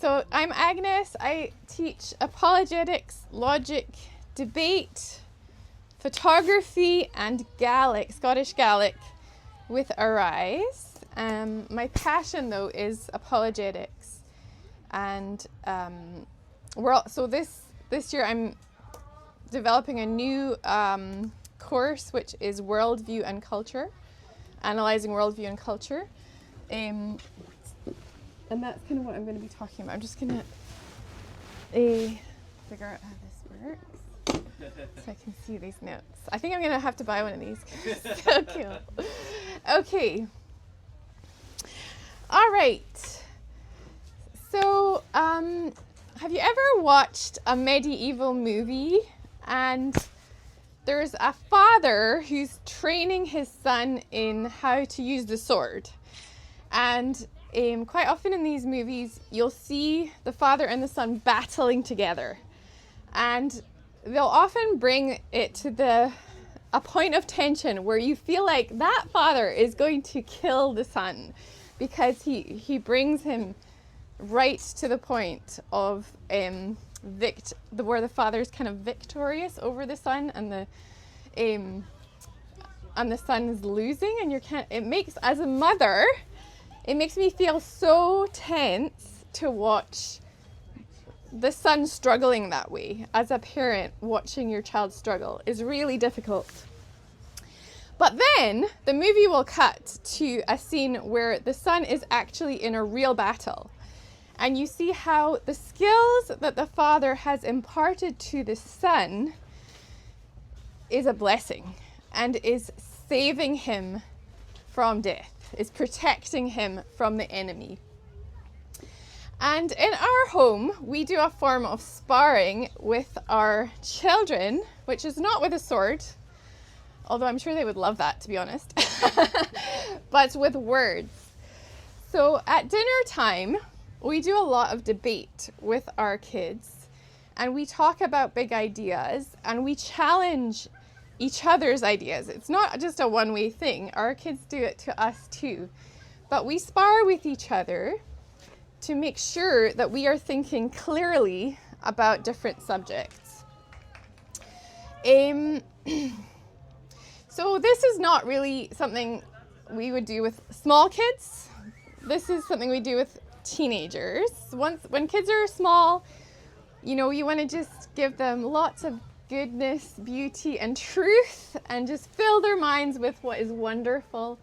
So I'm Agnes. I teach apologetics, logic, debate, photography, and Gaelic, Scottish Gaelic with Arise. My passion, though, is apologetics. And this year I'm developing a new course, which is worldview and culture, analyzing worldview and culture. And that's kind of what I'm going to be talking about. I'm just going to figure out how this works so I can see these notes. I think I'm going to have to buy one of these. So cool. Okay. All right. So, have you ever watched a medieval movie and there's a father who's training his son in how to use the sword? And quite often in these movies, you'll see the father and the son battling together. And they'll often bring it to a point of tension where you feel like that father is going to kill the son because he brings him right to the point of where the father is kind of victorious over the son, and the son is losing, and it makes, as a mother, it makes me feel so tense to watch the son struggling that way. As a parent, watching your child struggle is really difficult. But then the movie will cut to a scene where the son is actually in a real battle. And you see how the skills that the father has imparted to the son is a blessing and is saving him from death, is protecting him from the enemy. And in our home, we do a form of sparring with our children, which is not with a sword, although I'm sure they would love that, to be honest, but with words. So at dinner time, we do a lot of debate with our kids, and we talk about big ideas, and we challenge each other's ideas. It's not just a one-way thing. Our kids do it to us too. But we spar with each other to make sure that we are thinking clearly about different subjects. So this is not really something we would do with small kids. This is something we do with teenagers. When kids are small, you want to just give them lots of goodness, beauty, and truth, and just fill their minds with what is wonderful.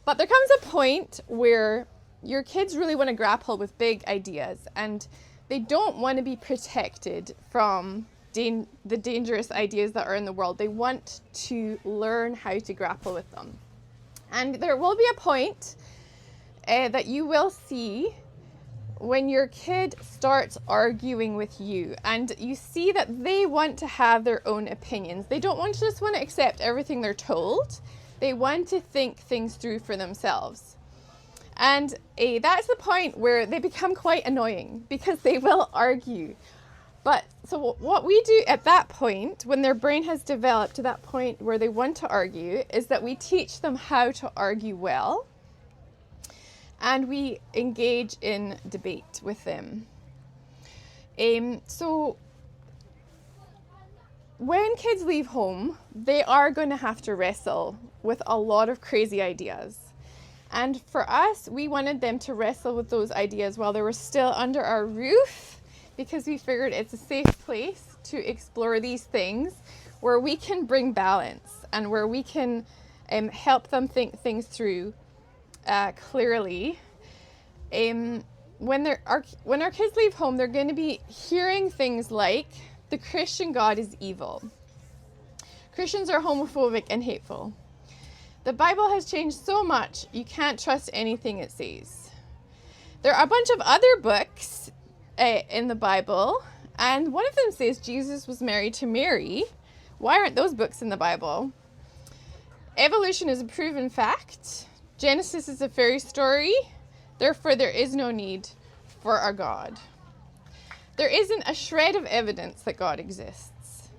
But there comes a point where your kids really want to grapple with big ideas, and they don't want to be protected from the dangerous ideas that are in the world. They want to learn how to grapple with them. And there will be a point that you will see when your kid starts arguing with you, and you see that they want to have their own opinions. They don't just want to accept everything they're told. They want to think things through for themselves. And that's the point where they become quite annoying, because they will argue. But so what we do at that point, when their brain has developed to that point where they want to argue, is that we teach them how to argue well. And we engage in debate with them. So when kids leave home, they are going to have to wrestle with a lot of crazy ideas. And for us, we wanted them to wrestle with those ideas while they were still under our roof, because we figured it's a safe place to explore these things where we can bring balance and where we can help them think things through clearly. When our kids leave home, they're going to be hearing things like, the Christian God is evil. Christians are homophobic and hateful. The Bible has changed so much, you can't trust anything it says. There are a bunch of other books in the Bible, and one of them says Jesus was married to Mary. Why aren't those books in the Bible? Evolution is a proven fact. Genesis is a fairy story. Therefore, there is no need for our God. There isn't a shred of evidence that God exists.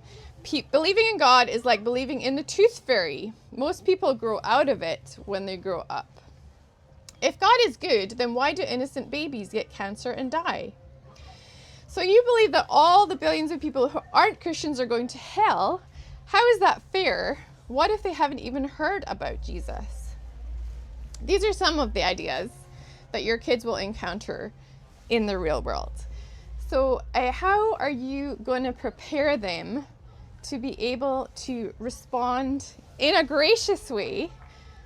Believing in God is like believing in the tooth fairy. Most people grow out of it when they grow up. If God is good, then why do innocent babies get cancer and die? So you believe that all the billions of people who aren't Christians are going to hell. How is that fair? What if they haven't even heard about Jesus? These are some of the ideas that your kids will encounter in the real world. So how are you going to prepare them to be able to respond in a gracious way?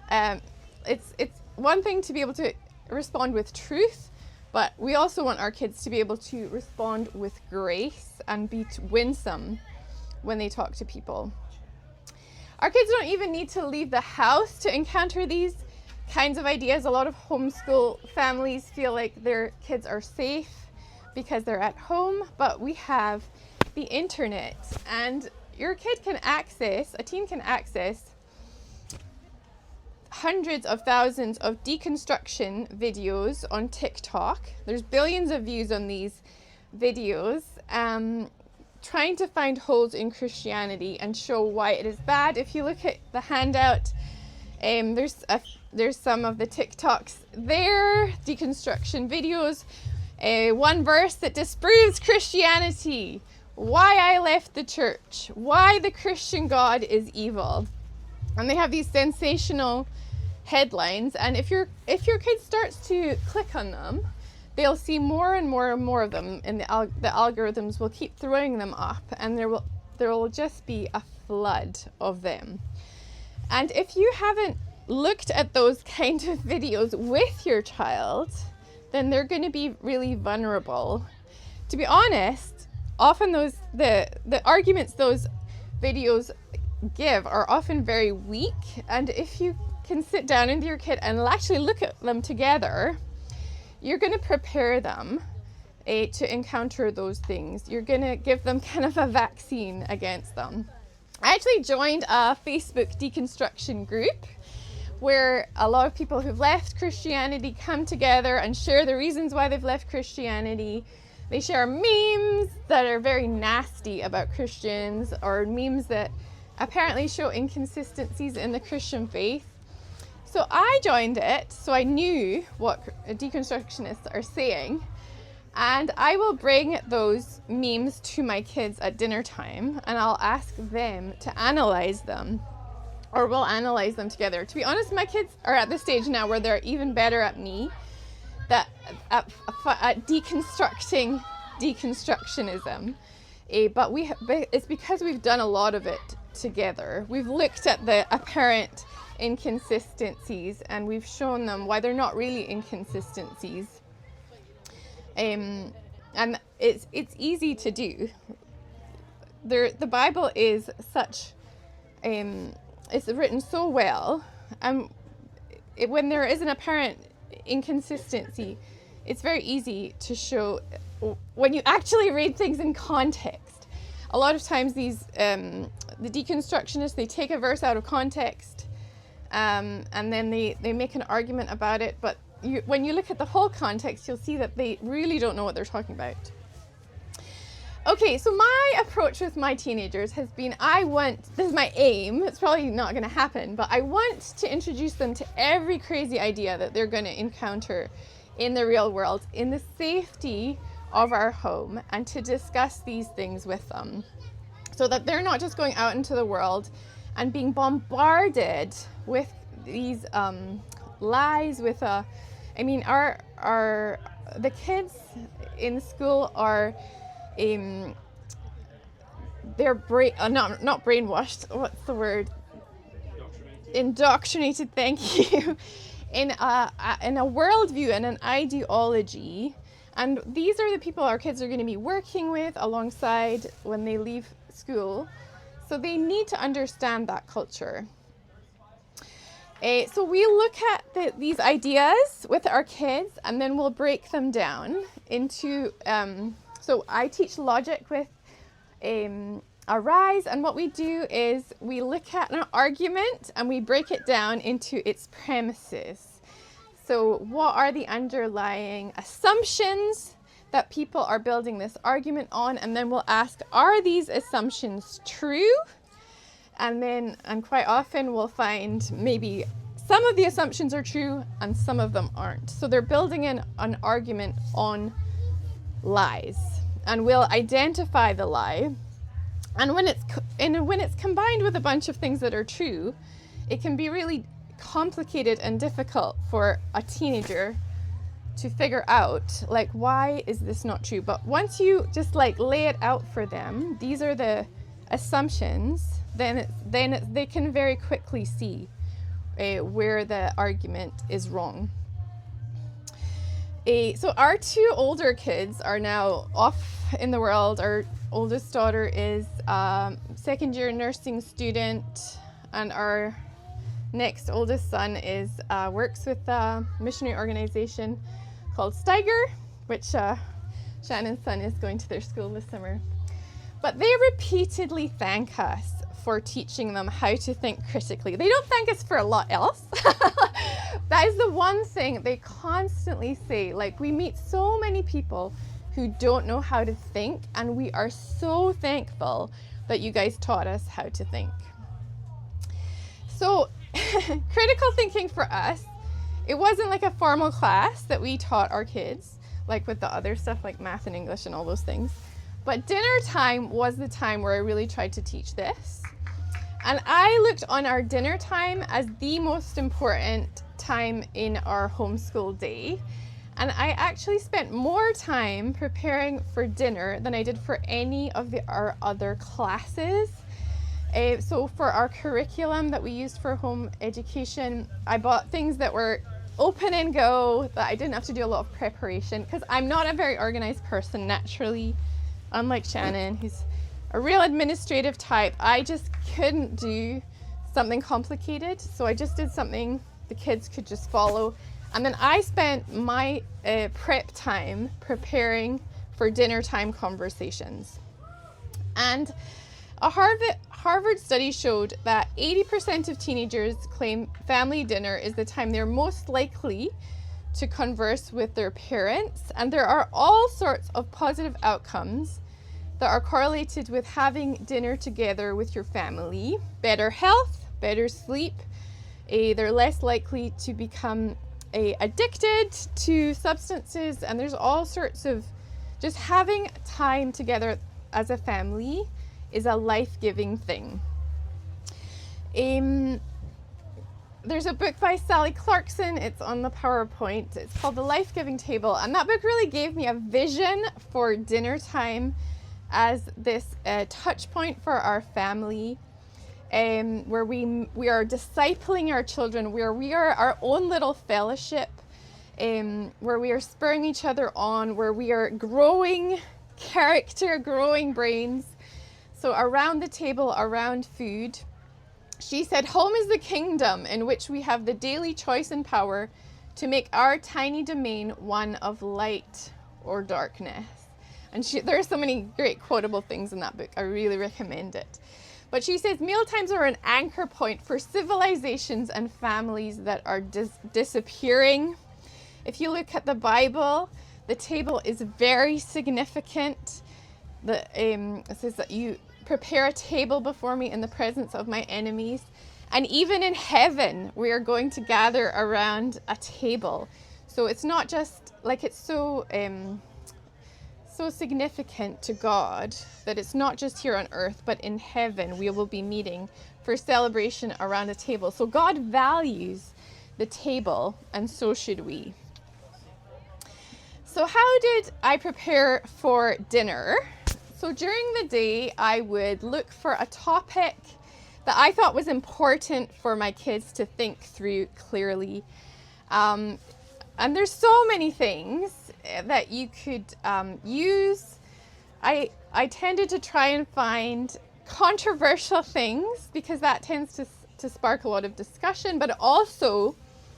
It's one thing to be able to respond with truth, but we also want our kids to be able to respond with grace and be winsome when they talk to people. Our kids don't even need to leave the house to encounter these kinds of ideas. A lot of homeschool families feel like their kids are safe because they're at home, but we have the internet, and your kid can access, a teen can access hundreds of thousands of deconstruction videos on TikTok. There's billions of views on these videos, trying to find holes in Christianity and show why it is bad. If you look at the handout, there's some of the TikToks there, deconstruction videos. One verse that disproves Christianity, why I left the church, why the Christian God is evil. And they have these sensational headlines, and if your kid starts to click on them, they'll see more and more and more of them, and the algorithms will keep throwing them up, and there will just be a flood of them. And if you haven't looked at those kind of videos with your child, then they're going to be really vulnerable. To be honest, often the arguments those videos give are often very weak, and if you can sit down with your kid and actually look at them together, you're going to prepare them to encounter those things. You're going to give them kind of a vaccine against them. I actually joined a Facebook deconstruction group where a lot of people who've left Christianity come together and share the reasons why they've left Christianity. They share memes that are very nasty about Christians, or memes that apparently show inconsistencies in the Christian faith. So I joined it, so I knew what deconstructionists are saying, and I will bring those memes to my kids at dinner time, and I'll ask them to analyze them, or we'll analyze them together. To be honest, my kids are at the stage now where they're even better at me, at deconstructing deconstructionism, but it's because we've done a lot of it together. We've looked at the apparent inconsistencies, and we've shown them why they're not really inconsistencies, and it's easy to do. The Bible is such it's written so well, and when there is an apparent inconsistency, it's very easy to show when you actually read things in context. A lot of times these the deconstructionists, they take a verse out of context, and then they make an argument about it, but when you look at the whole context, you'll see that they really don't know what they're talking about. Okay, so my approach with my teenagers has been, this is my aim, it's probably not going to happen, but I want to introduce them to every crazy idea that they're going to encounter in the real world, in the safety of our home, and to discuss these things with them, so that they're not just going out into the world and being bombarded with these lies. The kids in school are they're not brainwashed. What's the word? Indoctrinated. Thank you. In a worldview and an ideology, and these are the people our kids are going to be working with alongside when they leave school. So they need to understand that culture. So we look at these ideas with our kids, and then we'll break them down into. So I teach logic with Arise, and what we do is we look at an argument and we break it down into its premises. So what are the underlying assumptions that people are building this argument on? And then we'll ask, are these assumptions true? And quite often we'll find maybe some of the assumptions are true and some of them aren't. So they're building an argument on lies. and we'll identify the lie. And when it's combined with a bunch of things that are true, it can be really complicated and difficult for a teenager to figure out, like, why is this not true? But once you just like lay it out for them, these are the assumptions, then they can very quickly see where the argument is wrong. So our two older kids are now off in the world. Our oldest daughter is second year nursing student, and our next oldest son is works with a missionary organization called Steiger, which Shannon's son is going to their school this summer. But they repeatedly thank us for teaching them how to think critically. They don't thank us for a lot else. That is the one thing they constantly say. Like, we meet so many people who don't know how to think, and we are so thankful that you guys taught us how to think. So critical thinking for us, it wasn't like a formal class that we taught our kids, like with the other stuff like math and English and all those things. But dinner time was the time where I really tried to teach this. And I looked on our dinner time as the most important time in our homeschool day. And I actually spent more time preparing for dinner than I did for any of our other classes. So for our curriculum that we used for home education, I bought things that were open and go, that I didn't have to do a lot of preparation, because I'm not a very organized person naturally, unlike Shannon, who's a real administrative type. I just couldn't do something complicated, so I just did something the kids could just follow. And then I spent my prep time preparing for dinner time conversations. And a Harvard study showed that 80% of teenagers claim family dinner is the time they're most likely to converse with their parents. And there are all sorts of positive outcomes that are correlated with having dinner together with your family. Better health, better sleep. They're less likely to become addicted to substances, and there's all sorts of, just having time together as a family is a life-giving thing. There's a book by Sally Clarkson, it's on the PowerPoint, it's called The Life-Giving Table, and that book really gave me a vision for dinner time as this touch point for our family, where we are discipling our children, where we are our own little fellowship, where we are spurring each other on, where we are growing character, growing brains. So around the table, around food, she said, home is the kingdom in which we have the daily choice and power to make our tiny domain one of light or darkness. And there are so many great quotable things in that book. I really recommend it. But she says mealtimes are an anchor point for civilizations and families that are disappearing. If you look at the Bible, the table is very significant. It says that you prepare a table before me in the presence of my enemies. And even in heaven, we are going to gather around a table. So it's not just like, it's so significant to God that it's not just here on earth, but in heaven we will be meeting for celebration around a table. So God values the table, and so should we. So how did I prepare for dinner? So during the day, I would look for a topic that I thought was important for my kids to think through clearly. And there's so many things that you could use. I tended to try and find controversial things because that tends to spark a lot of discussion, but it also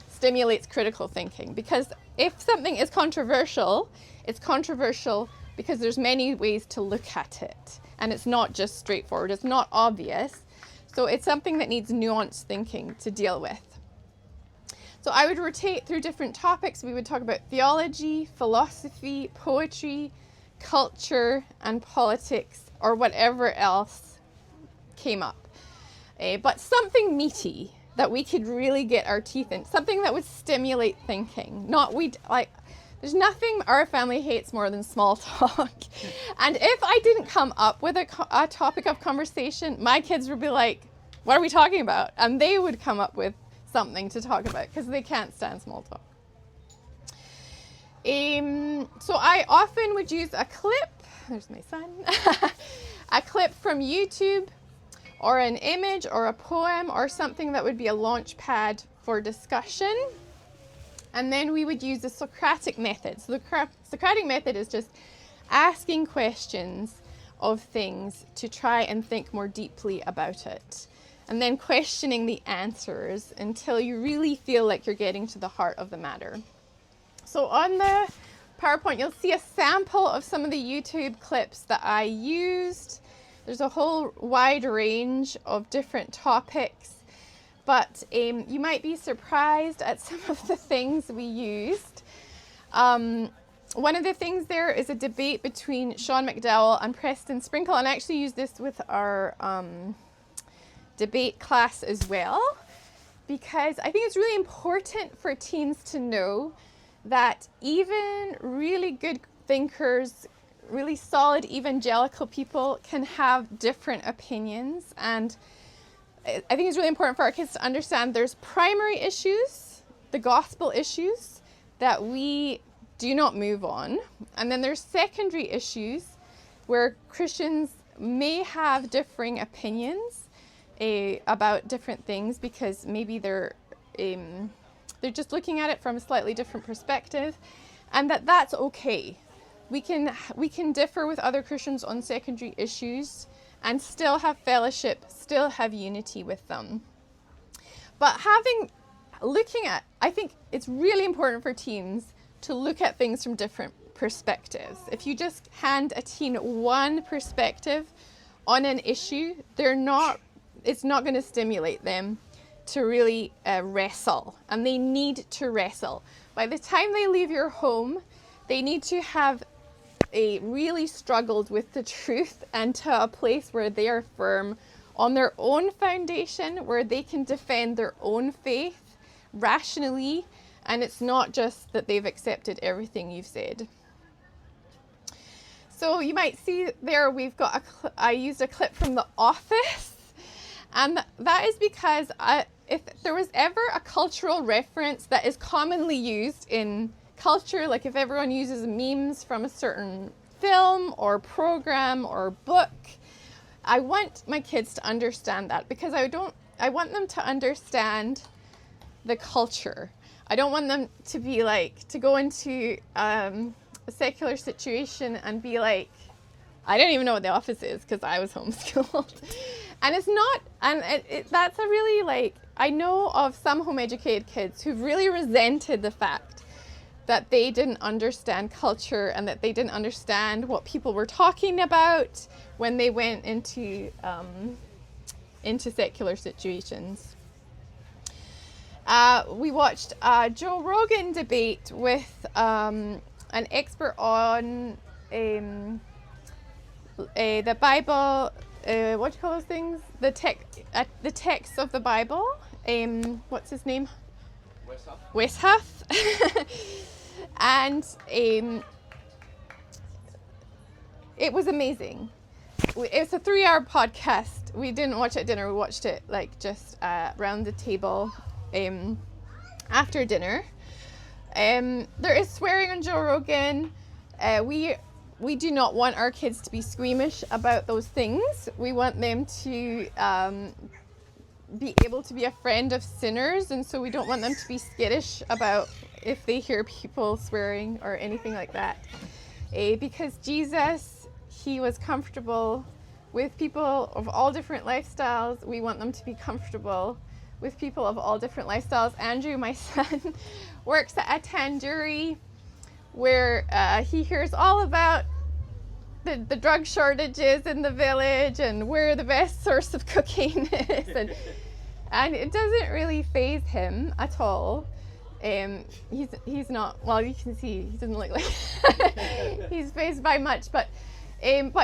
stimulates critical thinking, because if something is controversial, it's controversial because there's many ways to look at it, and it's not just straightforward, it's not obvious. So it's something that needs nuanced thinking to deal with. So I would rotate through different topics. We would talk about theology, philosophy, poetry, culture, and politics, or whatever else came up. But something meaty that we could really get our teeth in, something that would stimulate thinking. There's nothing our family hates more than small talk. And if I didn't come up with a topic of conversation, my kids would be like, what are we talking about? And they would come up with something to talk about because they can't stand small talk. So I often would use a clip. There's my son. A clip from YouTube, or an image, or a poem, or something that would be a launch pad for discussion. And then we would use the Socratic method. So the Socratic method is just asking questions of things to try and think more deeply about it. And then questioning the answers until you really feel like you're getting to the heart of the matter. So on the PowerPoint, you'll see a sample of some of the YouTube clips that I used. There's a whole wide range of different topics. But you might be surprised at some of the things we used. One of the things there is a debate between Sean McDowell and Preston Sprinkle, and I actually used this with our debate class as well, because I think it's really important for teens to know that even really good thinkers, really solid evangelical people can have different opinions. And I think it's really important for our kids to understand there's primary issues, the gospel issues, that we do not move on. And then there's secondary issues where Christians may have differing opinions about different things because maybe they're just looking at it from a slightly different perspective, and that's okay. We can differ with other Christians on secondary issues and still have fellowship, still have unity with them. But I think it's really important for teens to look at things from different perspectives. If you just hand a teen one perspective on an issue, it's not going to stimulate them to really wrestle, and they need to wrestle. By the time they leave your home, they need to have really struggled with the truth and to a place where they are firm on their own foundation, where they can defend their own faith rationally, and it's not just that they've accepted everything you've said. So you might see there I used a clip from The Office, and that is because if there was ever a cultural reference that is commonly used in culture, like if everyone uses memes from a certain film or program or book, I want my kids to understand that, because I want them to understand the culture. I don't want them to be like, to go into a secular situation and be like, I don't even know what The Office is because I was homeschooled. And it's not, and that's a really, like, I know of some home educated kids who've really resented the fact that they didn't understand culture and that they didn't understand what people were talking about when they went into secular situations. We watched a Joe Rogan debate with an expert on the Bible. What do you call those things? The text of the Bible. What's his name? Westhuff. And it was amazing. It's a 3-hour podcast. We didn't watch it at dinner. We watched it like just around the table after dinner. There is swearing on Joe Rogan. We do not want our kids to be squeamish about those things. We want them to be able to be a friend of sinners, and so we don't want them to be skittish about if they hear people swearing or anything like that. Because Jesus, he was comfortable with people of all different lifestyles. We want them to be comfortable with people of all different lifestyles. Andrew, my son, works at a tandoori where he hears all about the drug shortages in the village and where the best source of cocaine is, and it doesn't really faze him at all. He's not, well, you can see he doesn't look like he's fazed by much, but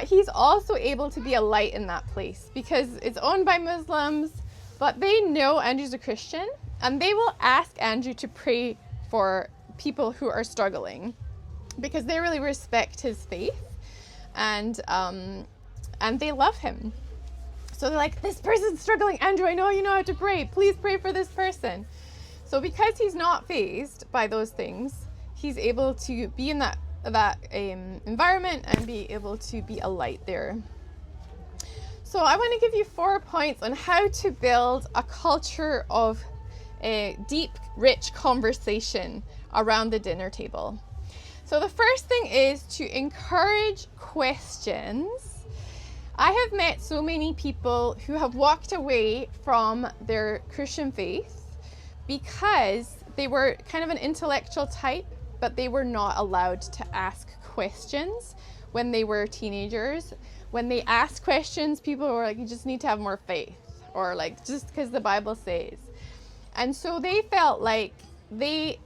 he's also able to be a light in that place because it's owned by Muslims, but they know Andrew's a Christian, and they will ask Andrew to pray for people who are struggling. because they really respect his faith, and they love him. So they're like, this person's struggling. Andrew, I know you know how to pray. Please pray for this person. So because he's not fazed by those things, he's able to be in that environment and be able to be a light there. So I want to give you 4 points on how to build a culture of deep, rich conversation around the dinner table. So the first thing is to encourage questions. I have met so many people who have walked away from their Christian faith because they were kind of an intellectual type, but they were not allowed to ask questions when they were teenagers. When they asked questions, people were like, you just need to have more faith, or like, just because the Bible says. And so they felt like they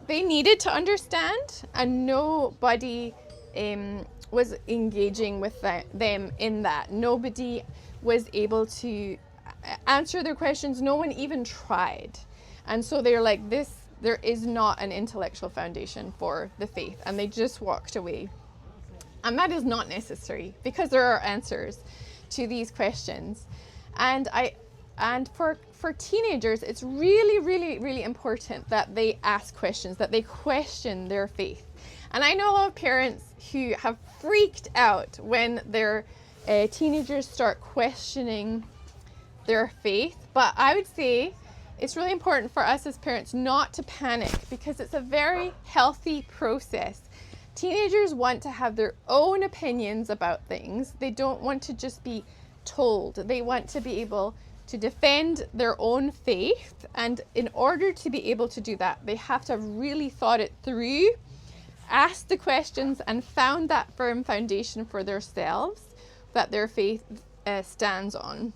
needed to understand, and nobody was engaging with them in that. Nobody was able to answer their questions. No one even tried. And so they're like, there is not an intellectual foundation for the faith, and they just walked away. And that is not necessary, because there are answers to these questions. And for teenagers, it's really, really, really important that they ask questions, that they question their faith. And I know of parents who have freaked out when their teenagers start questioning their faith. But I would say it's really important for us as parents not to panic, because it's a very healthy process. Teenagers want to have their own opinions about things. They don't want to just be told. They want to be able to defend their own faith. And in order to be able to do that, they have to have really thought it through, asked the questions, and found that firm foundation for themselves that their faith stands on.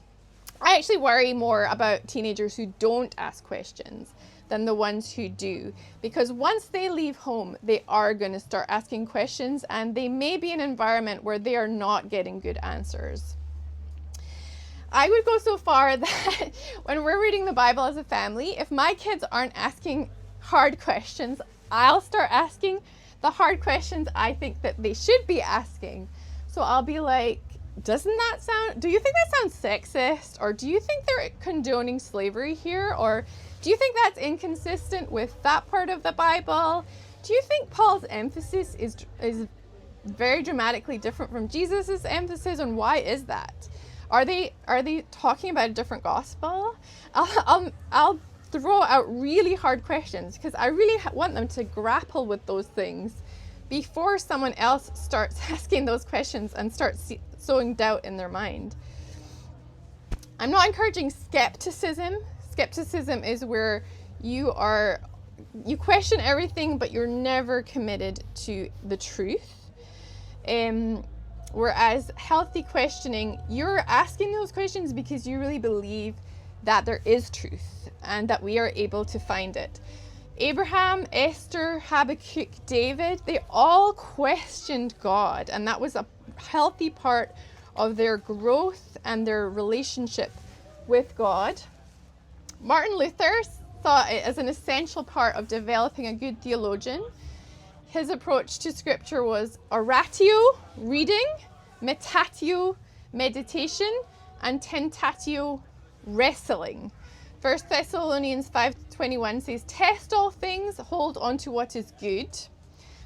I actually worry more about teenagers who don't ask questions than the ones who do, because once they leave home, they are going to start asking questions, and they may be in an environment where they are not getting good answers. I would go so far that when we're reading the Bible as a family, if my kids aren't asking hard questions, I'll start asking the hard questions I think that they should be asking. So I'll be like, do you think that sounds sexist? Or do you think they're condoning slavery here? Or do you think that's inconsistent with that part of the Bible? Do you think Paul's emphasis is very dramatically different from Jesus's emphasis? And why is that? Are they talking about a different gospel? I'll throw out really hard questions, because I really want them to grapple with those things before someone else starts asking those questions and starts sowing doubt in their mind. I'm not encouraging skepticism. Skepticism is where you question everything, but you're never committed to the truth. Whereas healthy questioning, you're asking those questions because you really believe that there is truth and that we are able to find it. Abraham, Esther, Habakkuk, David, they all questioned God, and that was a healthy part of their growth and their relationship with God. Martin Luther saw it as an essential part of developing a good theologian. His approach to scripture was oratio, reading, meditatio, meditation, and tentatio, wrestling. 1 Thessalonians 5:21 says, test all things, hold on to what is good.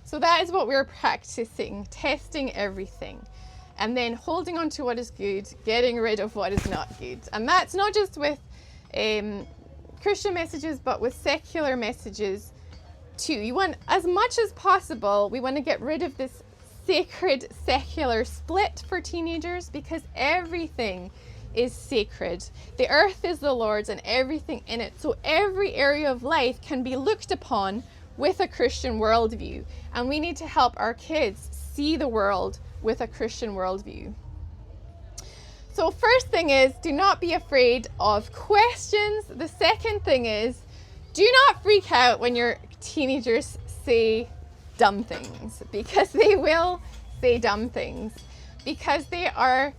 So that is what we're practicing, testing everything. And then holding on to what is good, getting rid of what is not good. And that's not just with Christian messages, but with secular messages too. You want, as much as possible, we want to get rid of this sacred secular split for teenagers, because everything is sacred. The earth is the Lord's and everything in it. So every area of life can be looked upon with a Christian worldview. And we need to help our kids see the world with a Christian worldview. So first thing is, do not be afraid of questions. The second thing is, do not freak out when your teenagers say dumb things, because they will say dumb things, because they are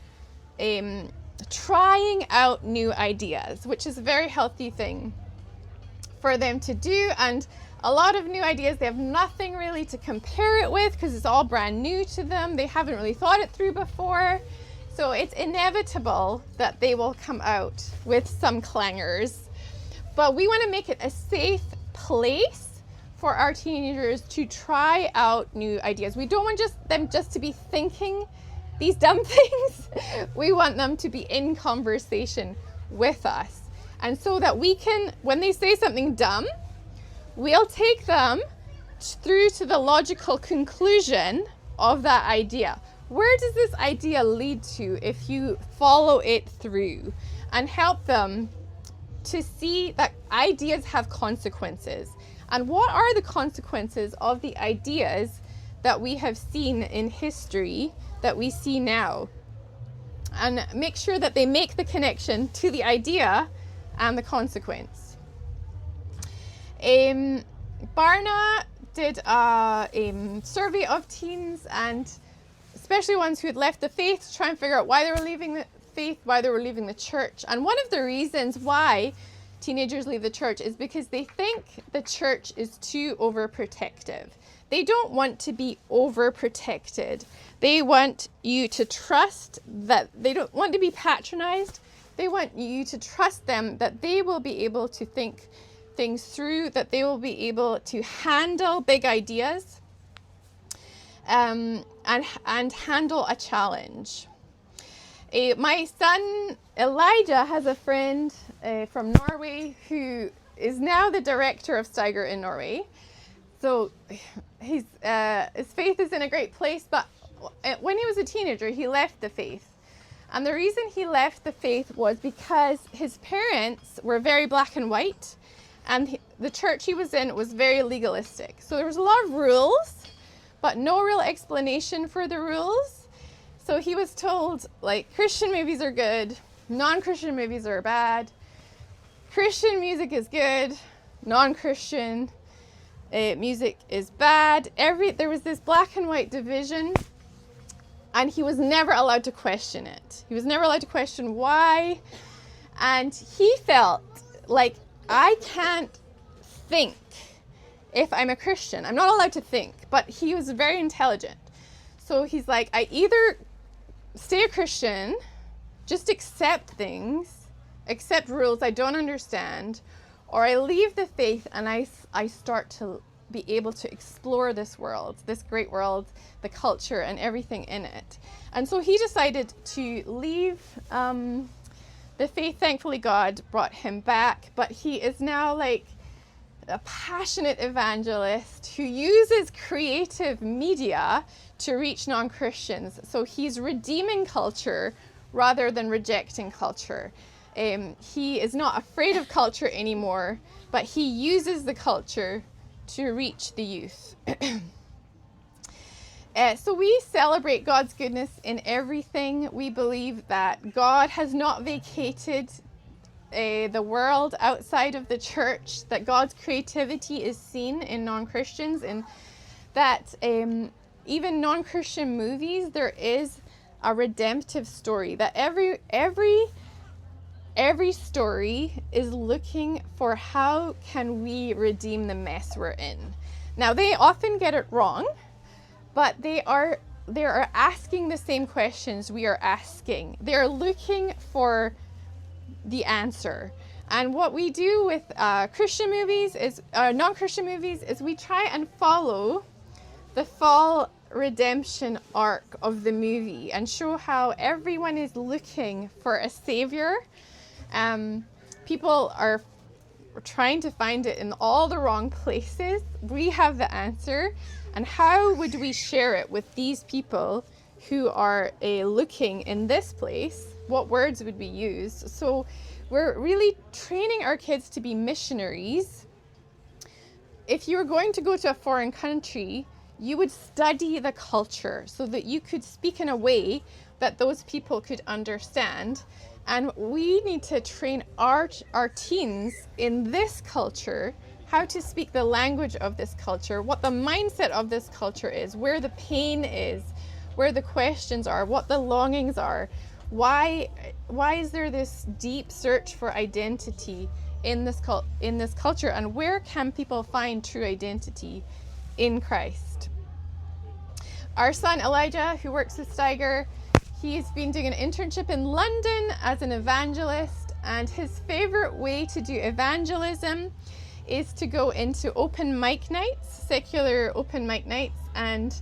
trying out new ideas, which is a very healthy thing for them to do. And a lot of new ideas. They have nothing really to compare it with because it's all brand new to them. They haven't really thought it through before. So it's inevitable that they will come out with some clangers. But we want to make it a safe place for our teenagers to try out new ideas. We don't want them just to be thinking these dumb things. We want them to be in conversation with us. And so that we can, when they say something dumb, we'll take them through to the logical conclusion of that idea. Where does this idea lead to if you follow it through, and help them to see that ideas have consequences? And what are the consequences of the ideas that we have seen in history that we see now? And make sure that they make the connection to the idea and the consequence. Barna did a survey of teens, and especially ones who had left the faith, to try and figure out why they were leaving the faith, why they were leaving the church. And one of the reasons why teenagers leave the church is because they think the church is too overprotective. They don't want to be overprotected. They want you to trust that they don't want to be patronized. They want you to trust them that they will be able to think things through, that they will be able to handle big ideas, and handle a challenge. My son Elijah has a friend from Norway who is now the director of Steiger in Norway. So his faith is in a great place, but when he was a teenager, he left the faith. And the reason he left the faith was because his parents were very black and white, and the church he was in was very legalistic. So there was a lot of rules, but no real explanation for the rules. So he was told, like, Christian movies are good, non-Christian movies are bad, Christian music is good, non-Christian music is bad. There was this black and white division, and he was never allowed to question it. He was never allowed to question why. And he felt like, I can't think if I'm a Christian. I'm not allowed to think. But he was very intelligent. So he's like, I either stay a Christian, just accept things, accept rules I don't understand, or I leave the faith and I start to be able to explore this world, this great world, the culture and everything in it. And so he decided to leave the faith. Thankfully, God brought him back, but he is now like a passionate evangelist who uses creative media to reach non-Christians. So he's redeeming culture rather than rejecting culture. He is not afraid of culture anymore, but he uses the culture to reach the youth. So we celebrate God's goodness in everything. We believe that God has not vacated the world outside of the church, that God's creativity is seen in non-Christians, and that even non-Christian movies, there is a redemptive story, that every story is looking for how can we redeem the mess we're in. Now, they often get it wrong, but they are asking the same questions we are asking. They're looking for the answer. And what we do with Christian movies is non-Christian movies is we try and follow the fall redemption arc of the movie and show how everyone is looking for a savior. People are trying to find it in all the wrong places. We have the answer. And how would we share it with these people who are looking in this place? What words would we use? So we're really training our kids to be missionaries. If you were going to go to a foreign country, you would study the culture so that you could speak in a way that those people could understand. And we need to train our teens in this culture, how to speak the language of this culture, what the mindset of this culture is, where the pain is, where the questions are, what the longings are. Why is there this deep search for identity in this culture, and where can people find true identity in Christ? Our son Elijah, who works with Steiger, he's been doing an internship in London as an evangelist, and his favorite way to do evangelism is to go into open mic nights, secular open mic nights, and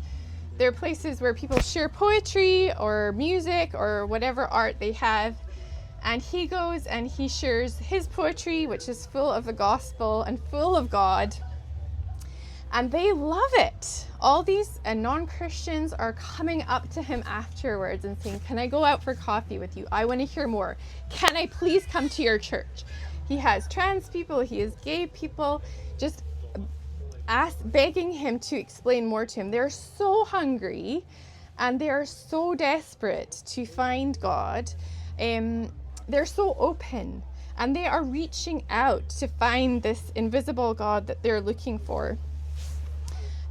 they're places where people share poetry or music or whatever art they have. And he goes and he shares his poetry, which is full of the gospel and full of God. And they love it. All these non-Christians are coming up to him afterwards and saying, "Can I go out for coffee with you? I want to hear more. Can I please come to your church?" He has trans people, he has gay people, just begging him to explain more to him. They're so hungry and they're so desperate to find God. They're so open and they are reaching out to find this invisible God that they're looking for.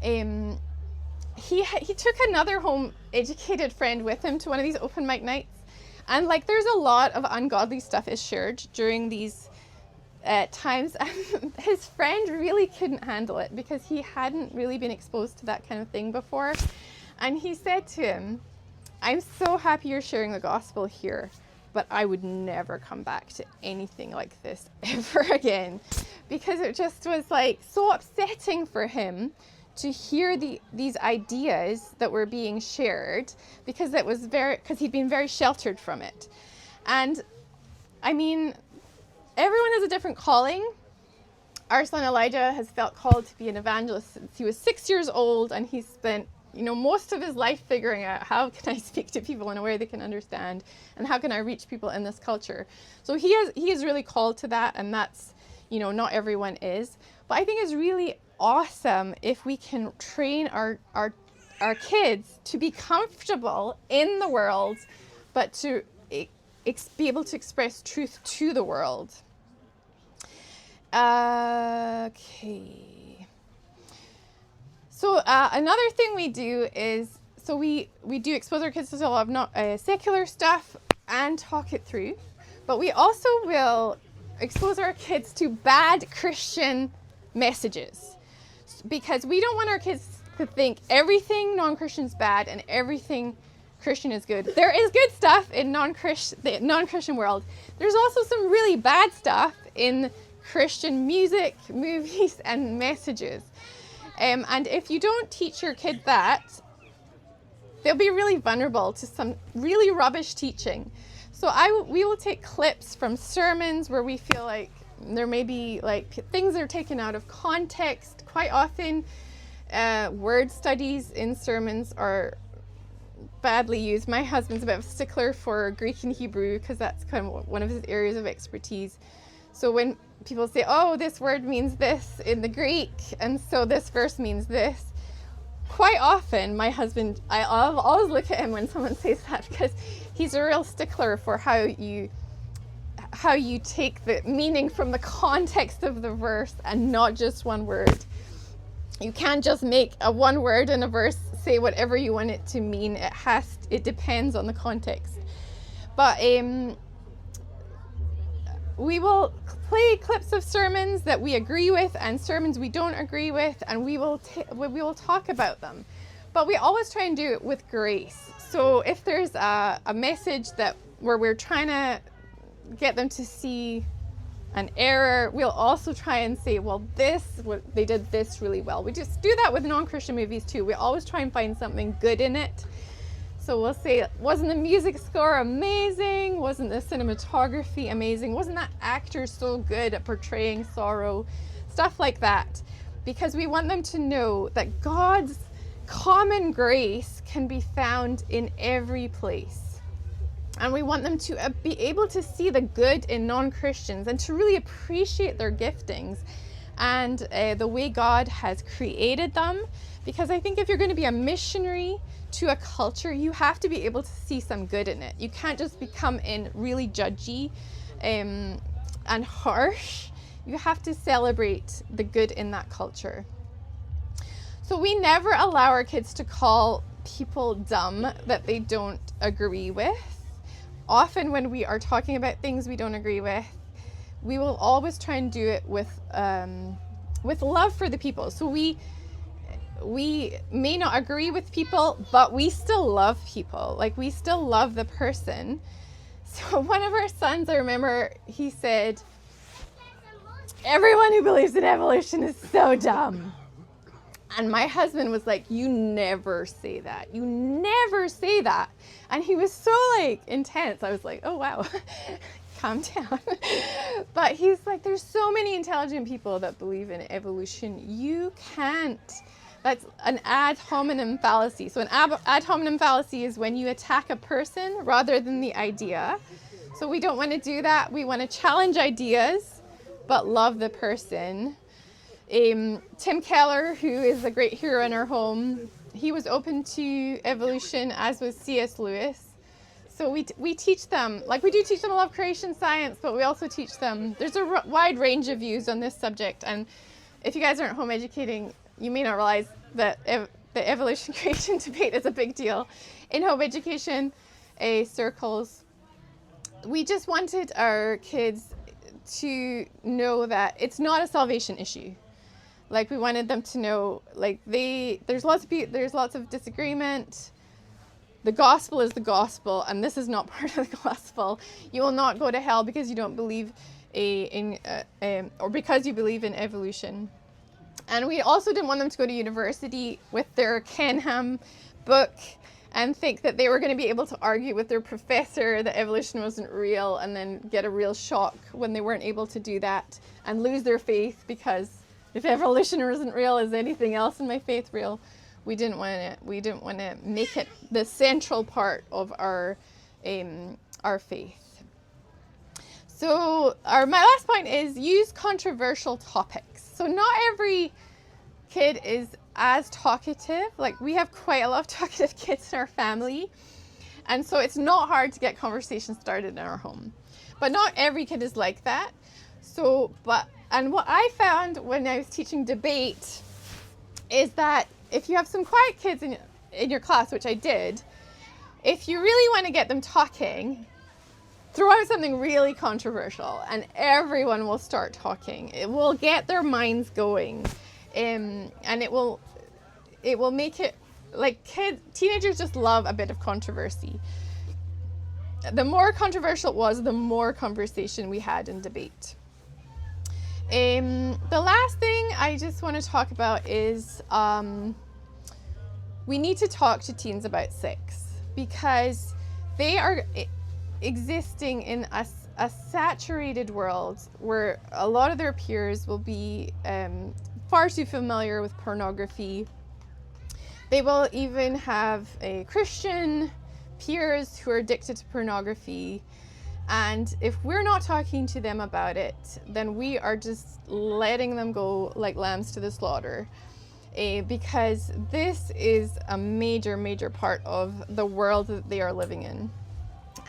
He took another home educated friend with him to one of these open mic nights, and like there's a lot of ungodly stuff is shared during these times. His friend really couldn't handle it because he hadn't really been exposed to that kind of thing before, and he said to him, "I'm so happy you're sharing the gospel here, but I would never come back to anything like this ever again," because it just was like so upsetting for him to hear these ideas that were being shared, because he'd been very sheltered from it. And I mean, everyone has a different calling. Our son Elijah has felt called to be an evangelist since he was 6 years old, and he's spent most of his life figuring out, how can I speak to people in a way they can understand, and how can I reach people in this culture. So he is really called to that, and that's, not everyone is. But I think it's really awesome if we can train our kids to be comfortable in the world, but to be able to express truth to the world. Okay. So another thing we do is, we do expose our kids to a lot of secular stuff and talk it through, but we also will expose our kids to bad Christian messages, because we don't want our kids to think everything non-Christian is bad and everything Christian is good. There is good stuff in the non-Christian world. There's also some really bad stuff in Christian music, movies, and messages. And if you don't teach your kid that, they'll be really vulnerable to some really rubbish teaching. So we will take clips from sermons where we feel like there may be things that are taken out of context. Quite often, word studies in sermons are badly used. My husband's a bit of a stickler for Greek and Hebrew because that's kind of one of his areas of expertise. So when people say, "Oh, this word means this in the Greek, and so this verse means this," quite often my husband, I'll always look at him when someone says that, because he's a real stickler for how you take the meaning from the context of the verse and not just one word. You can't just make a one word in a verse say whatever you want it to mean. It depends on the context. But we will play clips of sermons that we agree with and sermons we don't agree with, and we will talk about them. But we always try and do it with grace. So if there's a message where we're trying to get them to see an error, we'll also try and say, well, they did this really well. We just do that with non-Christian movies too. We always try and find something good in it. So we'll say, wasn't the music score amazing? Wasn't the cinematography amazing? Wasn't that actor so good at portraying sorrow? Stuff like that. Because we want them to know that God's common grace can be found in every place. And we want them to be able to see the good in non-Christians and to really appreciate their giftings and the way God has created them. Because I think if you're going to be a missionary to a culture, you have to be able to see some good in it. You can't just become really judgy and harsh. You have to celebrate the good in that culture. So we never allow our kids to call people dumb that they don't agree with. Often when we are talking about things we don't agree with, we will always try and do it with love for the people. So we may not agree with people, but we still love people. Like, we still love the person. So one of our sons, I remember, he said, everyone who believes in evolution is so dumb. And my husband was like, you never say that. You never say that. And he was so like intense. I was like, oh, wow, calm down. But he's like, there's so many intelligent people that believe in evolution. You can't. That's an ad hominem fallacy. So an ad hominem fallacy is when you attack a person rather than the idea. So we don't want to do that. We want to challenge ideas, but love the person. Tim Keller, who is a great hero in our home, he was open to evolution, as was C.S. Lewis. So we teach them, like, we do teach them a lot of creation science, but we also teach them, there's a wide range of views on this subject. And if you guys aren't home educating, you may not realize that the evolution creation debate is a big deal in home education circles. We just wanted our kids to know that it's not a salvation issue. Like, we wanted them to know, like, there's lots of disagreement. The gospel is the gospel, and this is not part of the gospel. You will not go to hell because you don't believe or because you believe in evolution. And we also didn't want them to go to university with their Kenham book and think that they were going to be able to argue with their professor that evolution wasn't real, and then get a real shock when they weren't able to do that and lose their faith, because if evolution isn't real, is anything else in my faith real? We didn't want to make it the central part of our faith. So my last point is use controversial topics. So not every kid is as talkative. Like, we have quite a lot of talkative kids in our family, and so it's not hard to get conversations started in our home. But not every kid is like that. And what I found when I was teaching debate is that if you have some quiet kids in your class, which I did, if you really want to get them talking, throw out something really controversial and everyone will start talking. It will get their minds going, and it will make it, like, teenagers just love a bit of controversy. The more controversial it was, the more conversation we had in debate. The last thing I just want to talk about is we need to talk to teens about sex, because they are existing in a saturated world where a lot of their peers will be far too familiar with pornography. They will even have Christian peers who are addicted to pornography. And if we're not talking to them about it, then we are just letting them go like lambs to the slaughter, because this is a major, major part of the world that they are living in.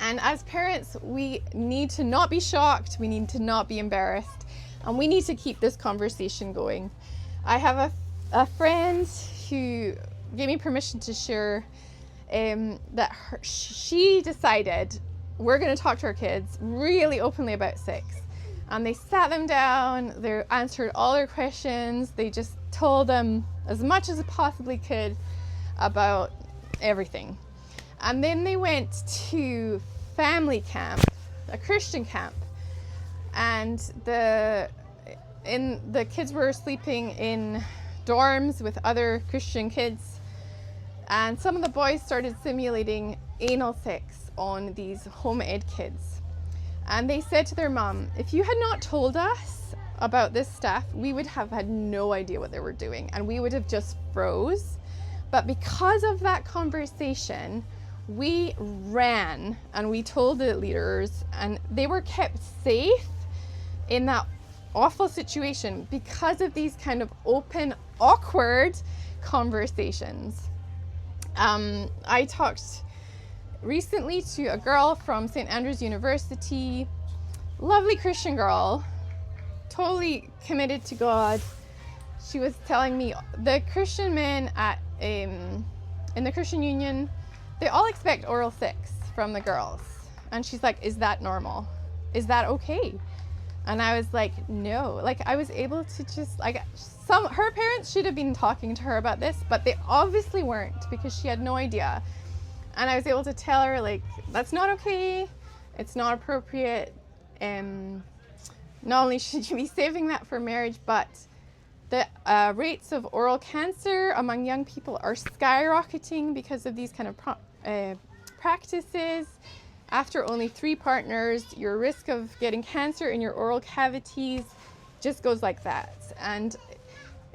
And as parents, we need to not be shocked, we need to not be embarrassed, and we need to keep this conversation going. I have a friend who gave me permission to share that she decided, we're going to talk to our kids really openly about sex. And they sat them down, they answered all their questions, they just told them as much as it possibly could about everything. And then they went to family camp, a Christian camp, and the kids were sleeping in dorms with other Christian kids, and some of the boys started simulating anal sex on these home ed kids. And they said to their mom, if you had not told us about this stuff, we would have had no idea what they were doing, and we would have just froze. But because of that conversation, we ran and we told the leaders, and they were kept safe in that awful situation because of these kind of open, awkward conversations. I talked recently to a girl from St. Andrews University, lovely Christian girl, totally committed to God. She was telling me the Christian men in the Christian Union, they all expect oral sex from the girls. And she's like, is that normal? Is that okay? And I was like, no. Like, I was able to just, like, her parents should have been talking to her about this, but they obviously weren't, because she had no idea. And I was able to tell her, like, that's not okay. It's not appropriate. Not only should you be saving that for marriage, but the rates of oral cancer among young people are skyrocketing because of these kind of practices. After only 3 partners, your risk of getting cancer in your oral cavities just goes like that. And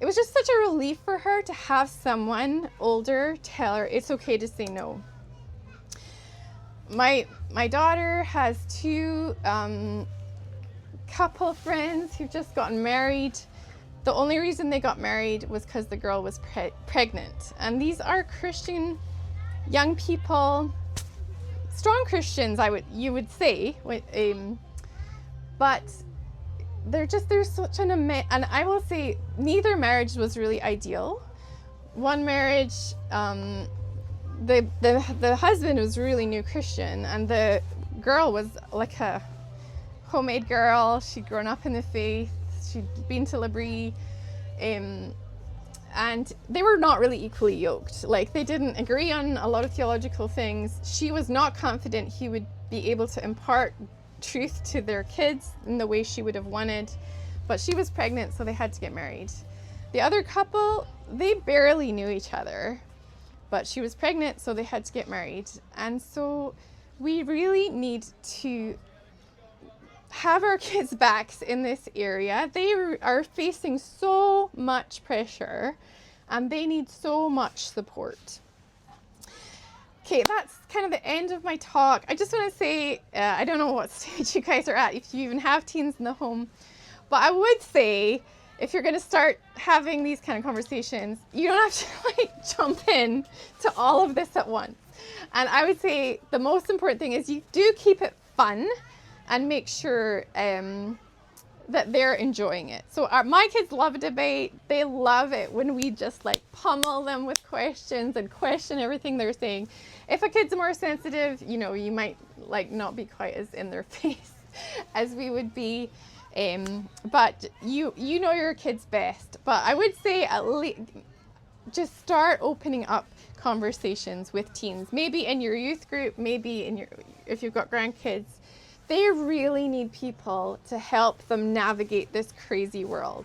it was just such a relief for her to have someone older tell her it's okay to say no. My daughter has 2 couple friends who've just gotten married. The only reason they got married was because the girl was pregnant. And these are Christian young people, strong Christians, you would say, but there's such an and I will say neither marriage was really ideal. One marriage, the husband was really new Christian, and the girl was like a homemade girl. She'd grown up in the faith. She'd been to Libri, and they were not really equally yoked. Like, they didn't agree on a lot of theological things. She was not confident he would be able to impart truth to their kids in the way she would have wanted, but she was pregnant, so they had to get married. The other couple, they barely knew each other, but she was pregnant, so they had to get married. And so we really need to have our kids' backs in this area. They are facing so much pressure, and they need so much support. Okay, that's kind of the end of my talk. I just want to say, I don't know what stage you guys are at, if you even have teens in the home, but I would say, if you're going to start having these kind of conversations, you don't have to like jump in to all of this at once. And I would say the most important thing is you do keep it fun and make sure that they're enjoying it. So my kids love a debate. They love it when we just like pummel them with questions and question everything they're saying. If a kid's more sensitive, you might like not be quite as in their face as we would be. But you know your kids best. But I would say at least just start opening up conversations with teens. Maybe in your youth group, maybe if you've got grandkids. They really need people to help them navigate this crazy world.